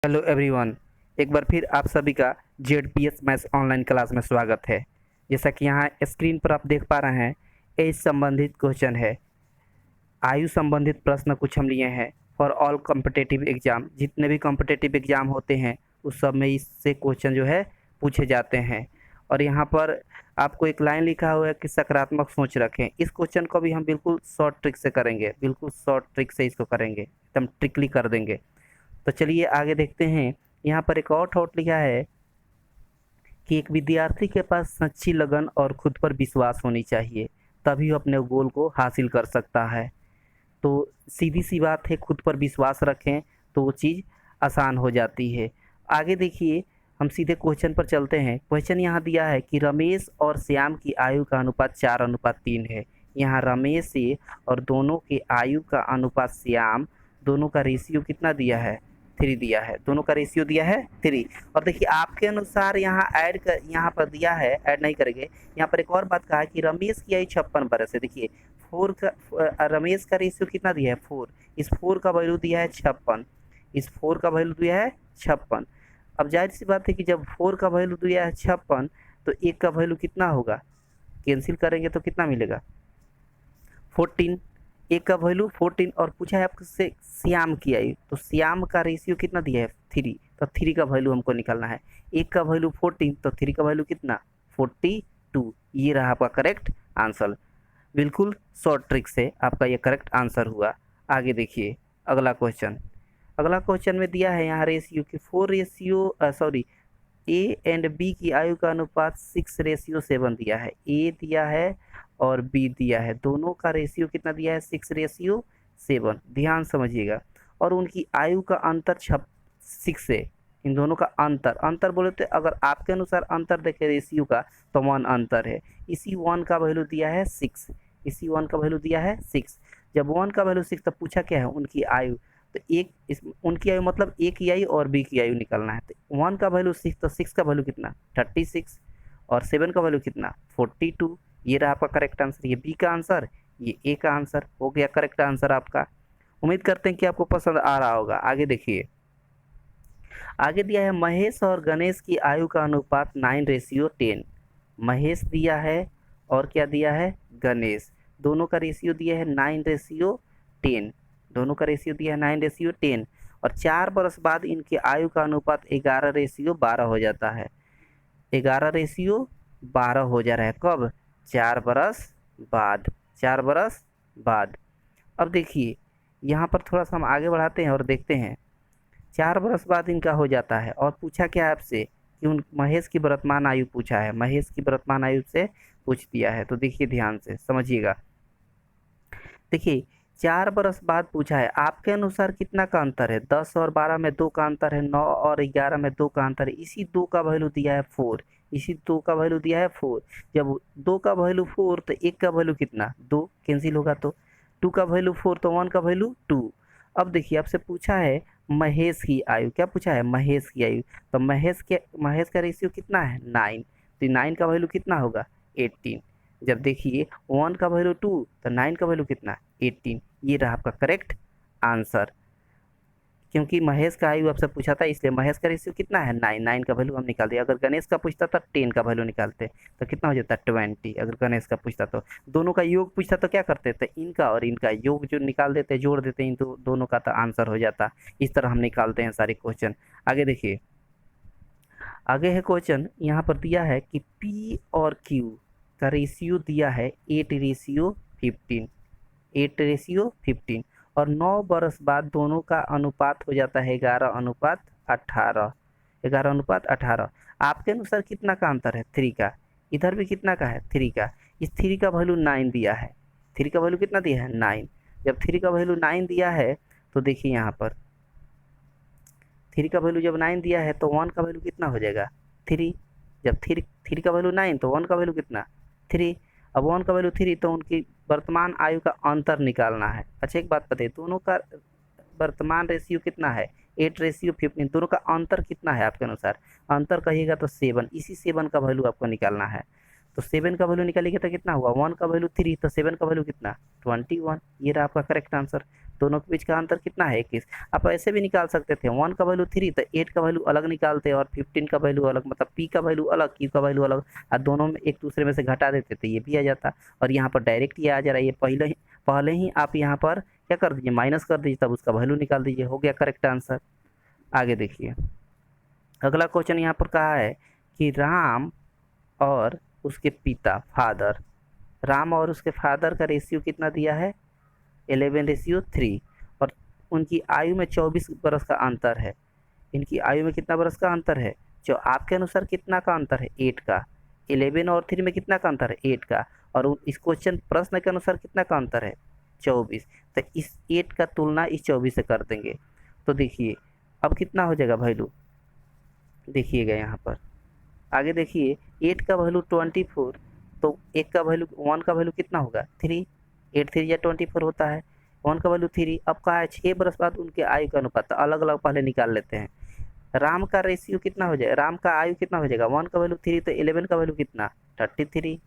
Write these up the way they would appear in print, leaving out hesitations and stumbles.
Hello everyone. एक बार फिर आप सभी का जेडपीएस मैथ्स ऑनलाइन क्लास में स्वागत है। जैसा कि यहाँ स्क्रीन पर आप देख पा रहे हैं, एज संबंधित क्वेश्चन है। आयु संबंधित प्रश्न कुछ हम लिए हैं फॉर ऑल कॉम्पिटिटिव एग्जाम। जितने भी कॉम्पिटिटिव एग्जाम होते हैं उस सब में इससे क्वेश्चन जो है पूछे जाते हैं। और यहाँ पर आपको एक लाइन लिखा हुआ है कि सकारात्मक सोच रखें। इस क्वेश्चन को भी हम बिल्कुल शॉर्ट ट्रिक से करेंगे, बिल्कुल शॉर्ट ट्रिक से इसको करेंगे, एकदम ट्रिकली कर देंगे। तो चलिए आगे देखते हैं। यहाँ पर एक और थॉट लिखा है कि एक विद्यार्थी के पास सच्ची लगन और खुद पर विश्वास होनी चाहिए, तभी वो अपने गोल को हासिल कर सकता है। तो सीधी सी बात है, खुद पर विश्वास रखें तो वो चीज़ आसान हो जाती है। आगे देखिए, हम सीधे क्वेश्चन पर चलते हैं। क्वेश्चन यहाँ दिया है कि रमेश और श्याम की आयु का अनुपात 4:3 है। यहाँ रमेश से और दोनों के आयु का अनुपात श्याम, दोनों का रेशियो कितना दिया है? 3 दिया है। दोनों का रेशियो दिया है 3। और देखिए आपके अनुसार यहाँ यहाँ पर दिया है, ऐड नहीं करेंगे। यहाँ पर एक और बात कहा है कि रमेश की आयु 56 बरस है। देखिए रमेश का रेशियो कितना दिया है? 4। इस 4 का वैल्यू दिया है 56। इस 4 का वैल्यू दिया है 56। अब जाहिर सी बात है कि जब 4 का वैल्यू दिया है 56 तो 1 का वैल्यू कितना होगा? कैंसिल करेंगे तो कितना मिलेगा? 14। 1 का वैल्यू 14। और पूछा है आपसे श्याम की आयु, तो श्याम का रेशियो कितना दिया है? 3। तो 3 का वैल्यू हमको निकालना है। 1 का वैल्यू 14 तो 3 का वैल्यू कितना? 42। ये रहा आपका करेक्ट आंसर। बिल्कुल शॉर्ट ट्रिक से आपका ये करेक्ट आंसर हुआ। आगे देखिए अगला क्वेश्चन। अगला क्वेश्चन में दिया है यहाँ रेशियो की 4 ए एंड बी की आयु का अनुपात 6:7 दिया है। ए दिया है और बी दिया है, दोनों का रेशियो कितना दिया है? 6:7। ध्यान समझिएगा। और उनकी आयु का अंतर 6 है। इन दोनों का अंतर बोले तो अगर आपके अनुसार अंतर देखें रेशियो का तो 1 अंतर है। इसी 1 का वैल्यू दिया है 6। इसी 1 का वैल्यू दिया है 6। जब 1 का वैल्यू 6 तब पूछा क्या है? उनकी आयु। तो उनकी आयु मतलब ए की आयु और बी की आयु निकालना है। तो 1 का वैल्यू 6 तो 6 का वैल्यू कितना? 36। और 7 का वैल्यू कितना? 42। ये रहा आपका करेक्ट आंसर। ये बी का आंसर, ये ए का आंसर हो गया करेक्ट आंसर आपका। उम्मीद करते हैं कि आपको पसंद आ रहा होगा। आगे देखिए, आगे दिया है महेश और गणेश की आयु का अनुपात 9:10। महेश दिया है और क्या दिया है? गणेश। दोनों का रेशियो दिया है 9:10। दोनों का रेशियो दिया है 9:10। और 4 बरस बाद इनके आयु का अनुपात 11:12 हो जाता है। 11:12 हो जा रहा है कब? 4 बरस बाद। 4 बरस बाद। अब देखिए यहाँ पर थोड़ा सा हम आगे बढ़ाते हैं और देखते हैं। 4 बरस बाद इनका हो जाता है। और पूछा क्या है आपसे कि उन महेश की वर्तमान आयु पूछा है। महेश की वर्तमान आयु से पूछ दिया है। तो देखिए ध्यान से समझिएगा। देखिए 4 बरस बाद पूछा है, आपके अनुसार कितना का अंतर है? 10 और 12 में 2 का अंतर है। 9 और 11 में 2 का अंतर है। इसी 2 का वैल्यू दिया है 4। इसी 2 का वैल्यू दिया है 4। जब 2 का वैल्यू 4 तो 1 का वैल्यू कितना? 2 कैंसिल होगा तो 2 का वैल्यू 4 तो 1 का वैल्यू 2। अब देखिए आपसे पूछा है महेश की आयु। क्या पूछा है? महेश की आयु। तो महेश का रेशियो कितना है? 9। तो 9 का वैल्यू कितना होगा? 18। जब देखिए 1 का वैल्यू 2 तो 9 का वैल्यू कितना? 18। ये रहा आपका करेक्ट आंसर। क्योंकि महेश का आयु आपसे पूछा था इसलिए महेश का रेशियो कितना है? 9। का वैल्यू हम निकाल दिया। अगर गणेश का पूछता था 10 का वैल्यू निकालते तो कितना हो जाता? 20। अगर गणेश का पूछता तो दोनों का योग पूछता तो क्या करते थे? इनका और इनका योग जो निकाल देते, जोड़ देते, इन दोनों का तो आंसर हो जाता। इस तरह हम निकालते हैं सारे क्वेश्चन। आगे देखिए, आगे है क्वेश्चन। यहाँ पर दिया है कि पी और क्यू का रेशियो दिया है 8:15। 8:15। और 9 बरस बाद दोनों का अनुपात हो जाता है 11:18। 11:18। आपके अनुसार कितना का अंतर है? 3 का। इधर भी कितना का है? 3 का। इस 3 का वैल्यू 9 दिया है। 3 का वैल्यू कितना दिया है? 9। जब 3 का वैल्यू 9 दिया है तो देखिए यहाँ पर 3 का वैल्यू जब 9 दिया है तो 1 का वैल्यू कितना हो जाएगा? 3। जब 3 का वैल्यू 9 तो 1 का वैल्यू कितना? 3। अब 1 का वैल्यू 3 तो उनकी वर्तमान आयु का अंतर निकालना है। अच्छा एक बात बताइए, दोनों का वर्तमान रेशियो कितना है? 8:15। दोनों का अंतर कितना है आपके अनुसार? अंतर कहिएगा तो 7। इसी 7 का वैल्यू आपको निकालना है। तो 7 का वैल्यू निकालिएगा तो कितना हुआ? 1 का वैल्यू 3 तो 7 का वैल्यू कितना? 21। ये रहा आपका करेक्ट आंसर। दोनों के बीच का अंतर कितना है 21। आप ऐसे भी निकाल सकते थे 1 का वैल्यू 3 तो 8 का वैल्यू अलग निकालते और 15 का वैल्यू अलग, मतलब p का वैल्यू अलग q का वैल्यू अलग, और दोनों में एक दूसरे में से घटा देते तो ये भी आ जाता। और यहाँ पर डायरेक्ट ये आ जा रहा है, ये पहले ही आप यहाँ पर क्या कर दीजिए, माइनस कर दीजिए, तब उसका वैल्यू निकाल दीजिए, हो गया करेक्ट आंसर। आगे देखिए अगला क्वेश्चन यहाँ पर कहा है कि राम और उसके पिता फादर, राम और उसके फादर का रेशियो कितना दिया है 11:3, और उनकी आयु में 24 बरस का अंतर है। इनकी आयु में कितना बरस का अंतर है, जो आपके अनुसार कितना का अंतर है 8 का, 11 और 3 में कितना का अंतर है 8 का, और इस क्वेश्चन प्रश्न के अनुसार कितना का अंतर है 24। तो इस 8 का तुलना इस 24 से कर देंगे तो देखिए अब कितना हो जाएगा वैल्यू, देखिएगा यहाँ पर आगे देखिए 8 का वैल्यू 24, तो 1 का वैल्यू 1 का वैल्यू कितना होगा 3, 8 3 या 24 होता है, 1 का वैल्यू 3। अब कहा है 6 बरस बाद उनके आयु का अनुपात, अलग अलग पहले निकाल लेते हैं। राम का रेशियो कितना हो जाएगा, राम का आयु कितना हो जाएगा, 1 का वैल्यू 3 तो 11 का वैल्यू कितना 33,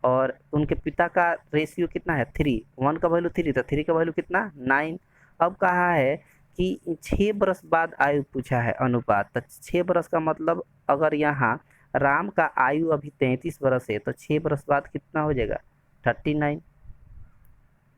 और उनके पिता का रेशियो कितना है 3, 1 का वैल्यू 3 तो 3 का वैल्यू कितना 9। अब कहा है कि 6 बरस बाद आयु पूछा है अनुपात, तो 6 बरस का मतलब अगर यहाँ राम का आयु अभी 33 बरस है तो 6 बरस बाद कितना हो जाएगा 39,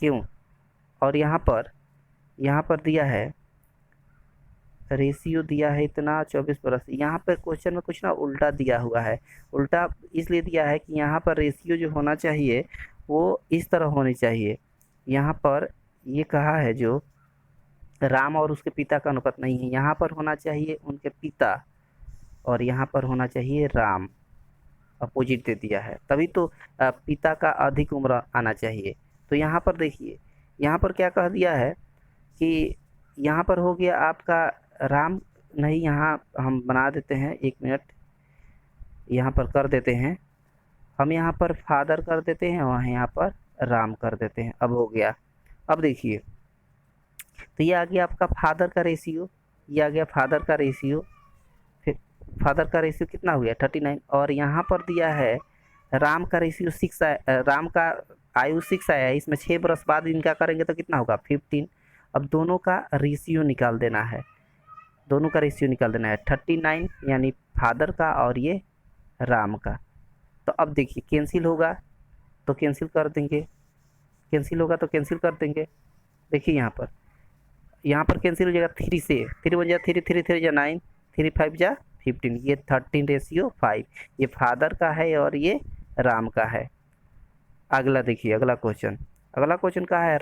क्यों। और यहाँ पर दिया है रेशियो दिया है इतना 24 बरस, यहाँ पर क्वेश्चन में कुछ ना उल्टा दिया हुआ है। उल्टा इसलिए दिया है कि यहाँ पर रेशियो जो होना चाहिए वो इस तरह होनी चाहिए। यहाँ पर ये कहा है जो राम और उसके पिता का अनुपात नहीं है, यहाँ पर होना चाहिए उनके पिता और यहाँ पर होना चाहिए राम, अपोजिट दे दिया है, तभी तो पिता का अधिक उम्र आना चाहिए। तो यहाँ पर देखिए यहाँ पर क्या कह दिया है कि यहाँ पर हो गया आपका राम, नहीं यहाँ हम बना देते हैं, 1 मिनट यहाँ पर कर देते हैं, हम यहाँ पर फादर कर देते हैं और यहाँ पर राम कर देते हैं। अब हो गया, अब देखिए तो ये आ गया आपका फादर का रेशियो, ये आ गया फादर का रेशियो, फिर फादर का रेशियो कितना हो गया 39, और यहाँ पर दिया है राम का रेशियो 6 आया, राम का आयु 6 आया है, इसमें 6 बरस बाद इनका करेंगे तो कितना होगा 15। अब दोनों का रेशियो निकाल देना है, दोनों का रेशियो निकाल देना है 39 यानी फादर का और ये राम का। तो अब देखिए कैंसिल होगा तो कैंसिल कर देंगे, कैंसिल होगा तो कैंसिल कर देंगे। देखिए यहाँ पर कैंसिल हो जाएगा 3 से, 3 बन जाए 3 3 3 जा 9, 3 5 जा 15, ये 13:5, ये फादर का है और ये राम का है। अगला देखिए अगला क्वेश्चन का है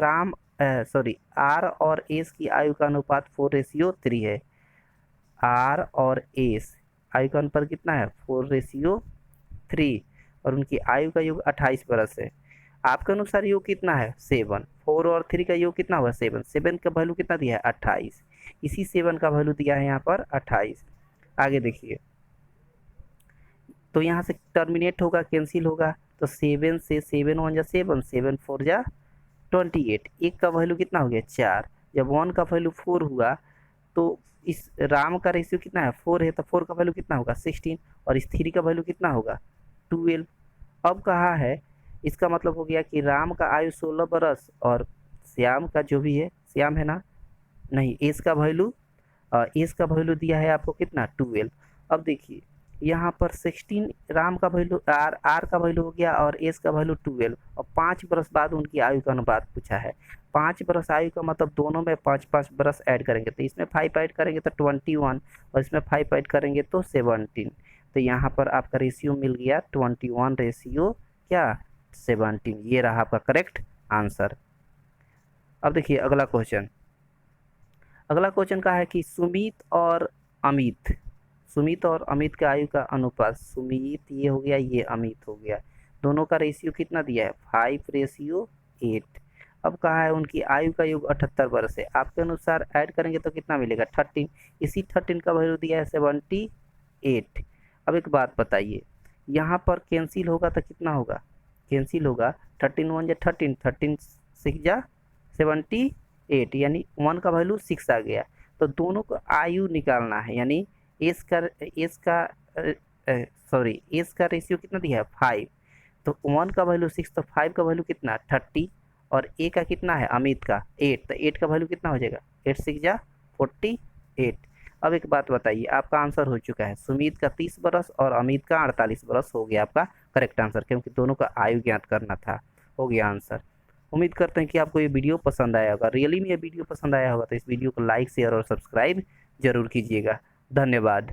आर और एस की आयु का अनुपात 4:3 है। आर और एस आयु का अनुपात कितना है 4:3, और उनकी आयु का योग 28 बरस है। आपके अनुसार योग कितना है 7, 4 और 3 का योग कितना हुआ 7, 7 का वैल्यू कितना दिया है 28, इसी 7 का वैल्यू दिया है यहाँ पर 28। आगे देखिए तो यहाँ से टर्मिनेट होगा, कैंसिल होगा, तो 7 से 7 1 जा 7, 7 4 जा 28, एक का वैल्यू कितना हो गया 4, जब 1 का वैल्यू 4 हुआ तो इस राम का रेशियो कितना है 4 है, तो 4 का वैल्यू कितना होगा 16, और इस 3 का वैल्यू कितना होगा 12। अब कहा है इसका मतलब हो गया कि राम का आयु 16 बरस और श्याम का जो भी है, श्याम है ना, नहीं एस का वैल्यू दिया है आपको कितना 12। अब देखिए यहाँ पर 16 राम का वैल्यू आर का वैल्यू हो गया और एस का वैल्यू 12, और 5 बरस बाद उनकी आयु का अनुपात पूछा है। 5 बरस आयु का मतलब दोनों में 5 बरस ऐड करेंगे, तो इसमें 5 ऐड करेंगे तो 21, और इसमें 5 ऐड करेंगे तो 17। तो यहाँ पर आपका रेशियो मिल गया 21 रेशियो क्या 17, ये रहा आपका करेक्ट आंसर। अब देखिए अगला क्वेश्चन का है कि सुमित और अमित का आयु का अनुपात, सुमित ये हो गया, ये अमित हो गया, दोनों का रेशियो कितना दिया है 5:8। अब कहा है उनकी आयु का योग 78 वर्ष है। आपके अनुसार ऐड करेंगे तो कितना मिलेगा 13, इसी 13 का वैल्यू दिया है 78। अब एक बात बताइए, यहाँ पर कैंसिल होगा तो कितना होगा, कैंसिल होगा 13 1 जा 13, 13 6 जा 78, यानी 1 का वैल्यू 6 आ गया। तो दोनों को आयु निकालना है, यानी एस का रेशियो कितना दिया है 5, तो 1 का वैल्यू 6 तो 5 का वैल्यू कितना 30, और ए का कितना है, अमित का 8, तो 8 का वैल्यू कितना हो जाएगा, 8 6 जा 48। अब एक बात बताइए, आपका आंसर हो चुका है, सुमित का 30 बरस और अमित का 48 बरस हो गया आपका करेक्ट आंसर, क्योंकि दोनों का आयु ज्ञात करना था। हो गया आंसर। उम्मीद करते हैं कि आपको ये वीडियो पसंद आया होगा। रियली में ये वीडियो पसंद आया होगा तो इस वीडियो को लाइक शेयर और सब्सक्राइब जरूर कीजिएगा। धन्यवाद।